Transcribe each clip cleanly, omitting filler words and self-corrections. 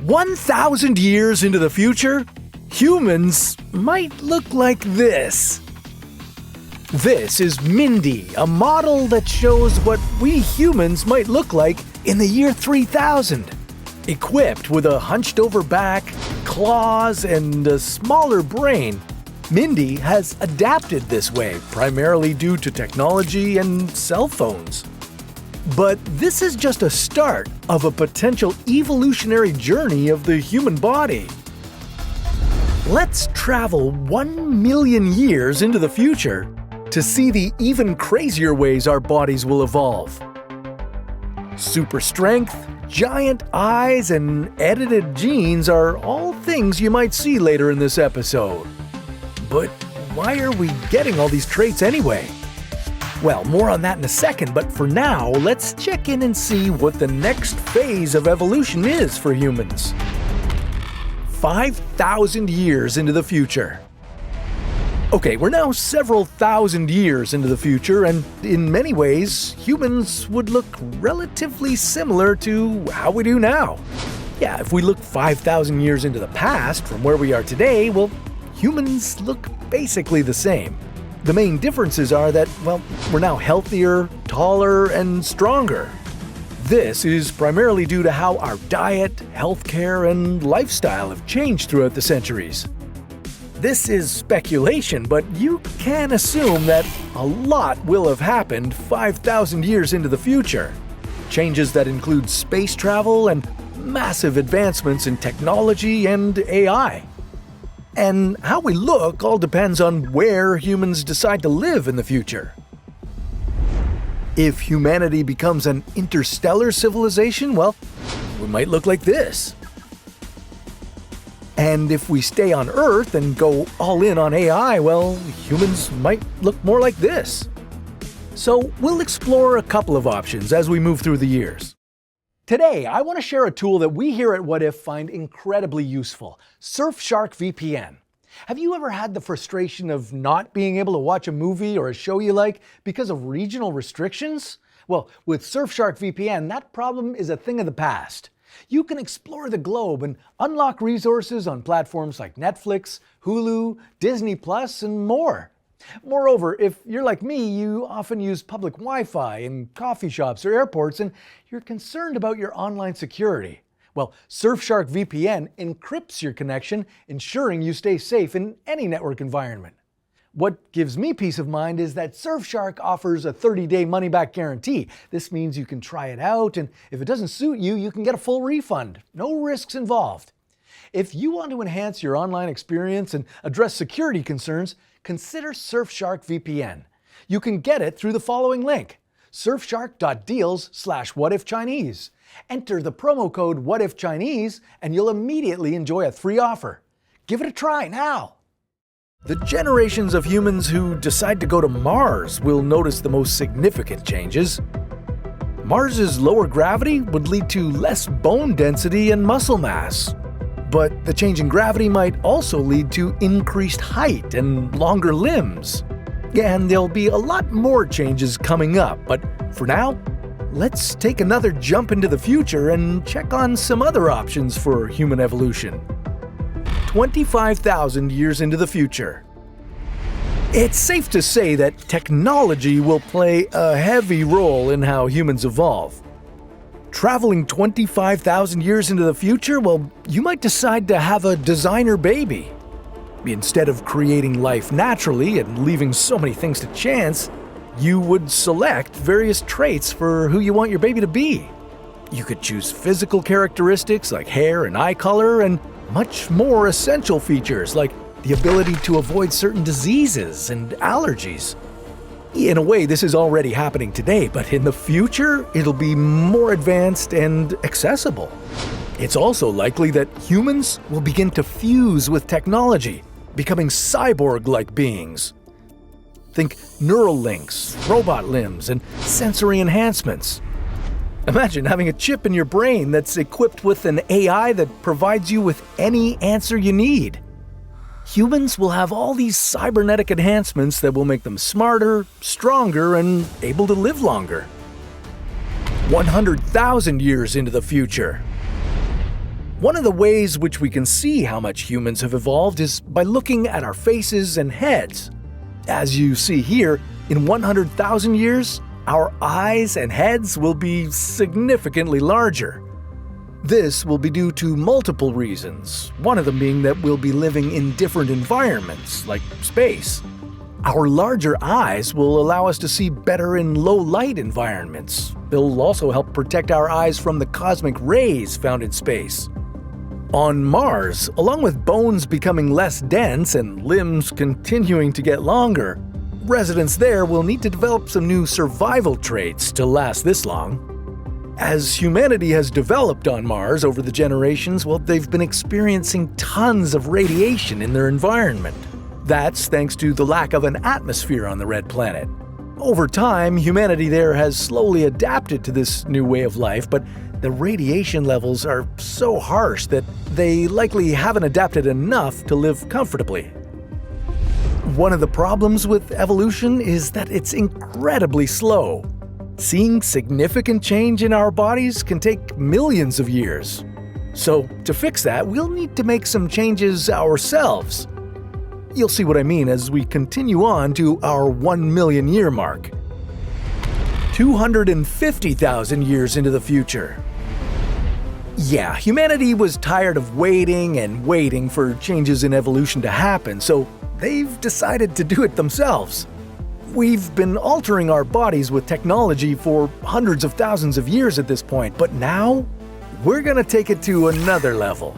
1,000 years into the future, humans might look like this. This is Mindy, a model that shows what we humans might look like in the year 3000. Equipped with a hunched-over back, claws, and a smaller brain, Mindy has adapted this way primarily due to technology and cell phones. But this is just a start of a potential evolutionary journey of the human body. Let's travel 1 million years into the future to see the even crazier ways our bodies will evolve. Super strength, giant eyes, and edited genes are all things you might see later in this episode. But why are we getting all these traits anyway? Well, more on that in a second, but for now, let's check in and see what the next phase of evolution is for humans. 5,000 years into the future. Okay, we're now several thousand years into the future, and in many ways, humans would look relatively similar to how we do now. Yeah, if we look 5,000 years into the past from where we are today, well, humans look basically the same. The main differences are that, well, we're now healthier, taller, and stronger. This is primarily due to how our diet, healthcare, and lifestyle have changed throughout the centuries. This is speculation, but you can assume that a lot will have happened 5,000 years into the future. Changes that include space travel and massive advancements in technology and AI. And how we look all depends on where humans decide to live in the future. If humanity becomes an interstellar civilization, well, we might look like this. And if we stay on Earth and go all in on AI, well, humans might look more like this. So we'll explore a couple of options as we move through the years. Today, I want to share a tool that we here at What If find incredibly useful, Surfshark VPN. Have you ever had the frustration of not being able to watch a movie or a show you like because of regional restrictions? Well, with Surfshark VPN, that problem is a thing of the past. You can explore the globe and unlock resources on platforms like Netflix, Hulu, Disney Plus, and more. Moreover, if you're like me, you often use public Wi-Fi in coffee shops or airports, and you're concerned about your online security. Well, Surfshark VPN encrypts your connection, ensuring you stay safe in any network environment. What gives me peace of mind is that Surfshark offers a 30-day money-back guarantee. This means you can try it out, and if it doesn't suit you, you can get a full refund. No risks involved. If you want to enhance your online experience and address security concerns, consider Surfshark VPN. You can get it through the following link: surfshark.deals/whatifchinese. Enter the promo code whatifchinese and you'll immediately enjoy a free offer. Give it a try now. The generations of humans who decide to go to Mars will notice the most significant changes. Mars's lower gravity would lead to less bone density and muscle mass. But the change in gravity might also lead to increased height and longer limbs. And there'll be a lot more changes coming up, but for now, let's take another jump into the future and check on some other options for human evolution. 25,000 years into the future. It's safe to say that technology will play a heavy role in how humans evolve. Traveling 25,000 years into the future, well, you might decide to have a designer baby. Instead of creating life naturally and leaving so many things to chance, you would select various traits for who you want your baby to be. You could choose physical characteristics like hair and eye color, and much more essential features like the ability to avoid certain diseases and allergies. In a way, this is already happening today, but in the future, it'll be more advanced and accessible. It's also likely that humans will begin to fuse with technology, becoming cyborg-like beings. Think neural links, robot limbs, and sensory enhancements. Imagine having a chip in your brain that's equipped with an AI that provides you with any answer you need. Humans will have all these cybernetic enhancements that will make them smarter, stronger, and able to live longer. 100,000 years into the future. One of the ways which we can see how much humans have evolved is by looking at our faces and heads. As you see here, in 100,000 years, our eyes and heads will be significantly larger. This will be due to multiple reasons, one of them being that we'll be living in different environments, like space. Our larger eyes will allow us to see better in low-light environments. They'll also help protect our eyes from the cosmic rays found in space. On Mars, along with bones becoming less dense and limbs continuing to get longer, residents there will need to develop some new survival traits to last this long. As humanity has developed on Mars over the generations, well, they've been experiencing tons of radiation in their environment. That's thanks to the lack of an atmosphere on the red planet. Over time, humanity there has slowly adapted to this new way of life, but the radiation levels are so harsh that they likely haven't adapted enough to live comfortably. One of the problems with evolution is that it's incredibly slow. Seeing significant change in our bodies can take millions of years. So, to fix that, we'll need to make some changes ourselves. You'll see what I mean as we continue on to our 1 million year mark. 250,000 years into the future. Yeah, humanity was tired of waiting and waiting for changes in evolution to happen, so they've decided to do it themselves. We've been altering our bodies with technology for hundreds of thousands of years at this point, but now we're gonna take it to another level.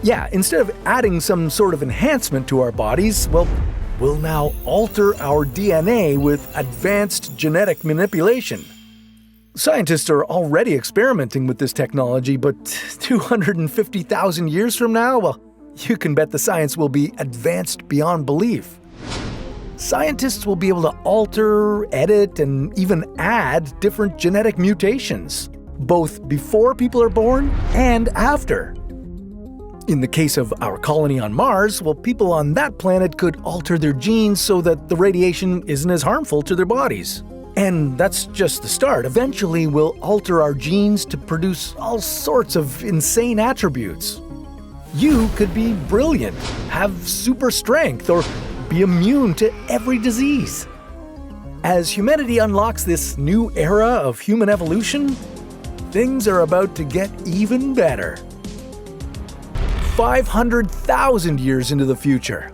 Yeah, instead of adding some sort of enhancement to our bodies, well, we'll now alter our DNA with advanced genetic manipulation. Scientists are already experimenting with this technology, but 250,000 years from now, well, you can bet the science will be advanced beyond belief. Scientists will be able to alter, edit, and even add different genetic mutations, both before people are born and after. In the case of our colony on Mars, well, people on that planet could alter their genes so that the radiation isn't as harmful to their bodies. And that's just the start. Eventually, we'll alter our genes to produce all sorts of insane attributes. You could be brilliant, have super strength, or be immune to every disease. As humanity unlocks this new era of human evolution, things are about to get even better. 500,000 years into the future.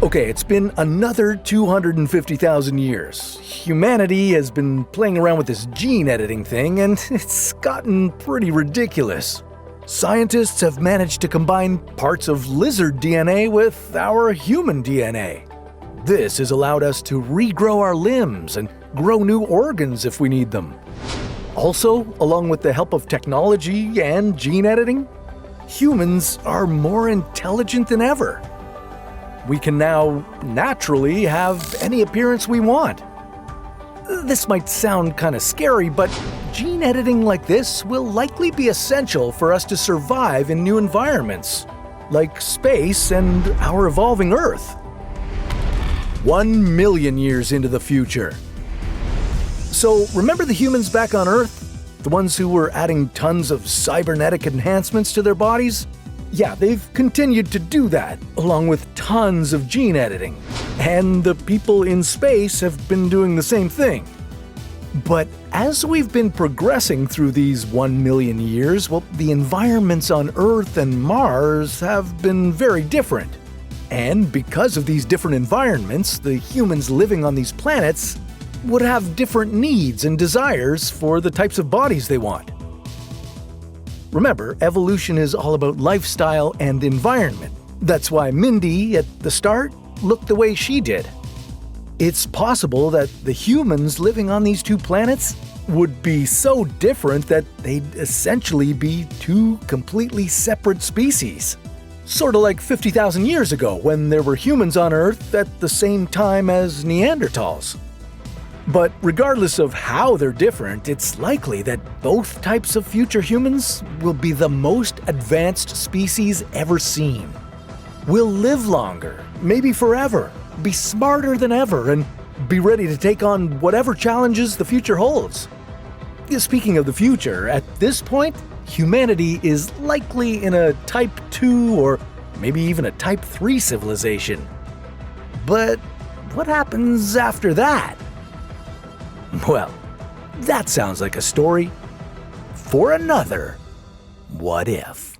Okay, it's been another 250,000 years. Humanity has been playing around with this gene editing thing, and it's gotten pretty ridiculous. Scientists have managed to combine parts of lizard DNA with our human DNA. This has allowed us to regrow our limbs and grow new organs if we need them. Also, along with the help of technology and gene editing, humans are more intelligent than ever. We can now naturally have any appearance we want. This might sound kind of scary, but gene editing like this will likely be essential for us to survive in new environments, like space and our evolving Earth. 1 million years into the future. So remember the humans back on Earth? The ones who were adding tons of cybernetic enhancements to their bodies? Yeah, they've continued to do that, along with tons of gene editing. And the people in space have been doing the same thing. But as we've been progressing through these 1 million years, well, the environments on Earth and Mars have been very different. And because of these different environments, the humans living on these planets would have different needs and desires for the types of bodies they want. Remember, evolution is all about lifestyle and environment. That's why Mindy, at the start, looked the way she did. It's possible that the humans living on these two planets would be so different that they'd essentially be two completely separate species. Sort of like 50,000 years ago when there were humans on Earth at the same time as Neanderthals. But regardless of how they're different, it's likely that both types of future humans will be the most advanced species ever seen. We'll live longer, maybe forever, be smarter than ever, and be ready to take on whatever challenges the future holds. Speaking of the future, at this point, humanity is likely in a Type 2 or maybe even a Type 3 civilization. But what happens after that? Well, that sounds like a story for another What If.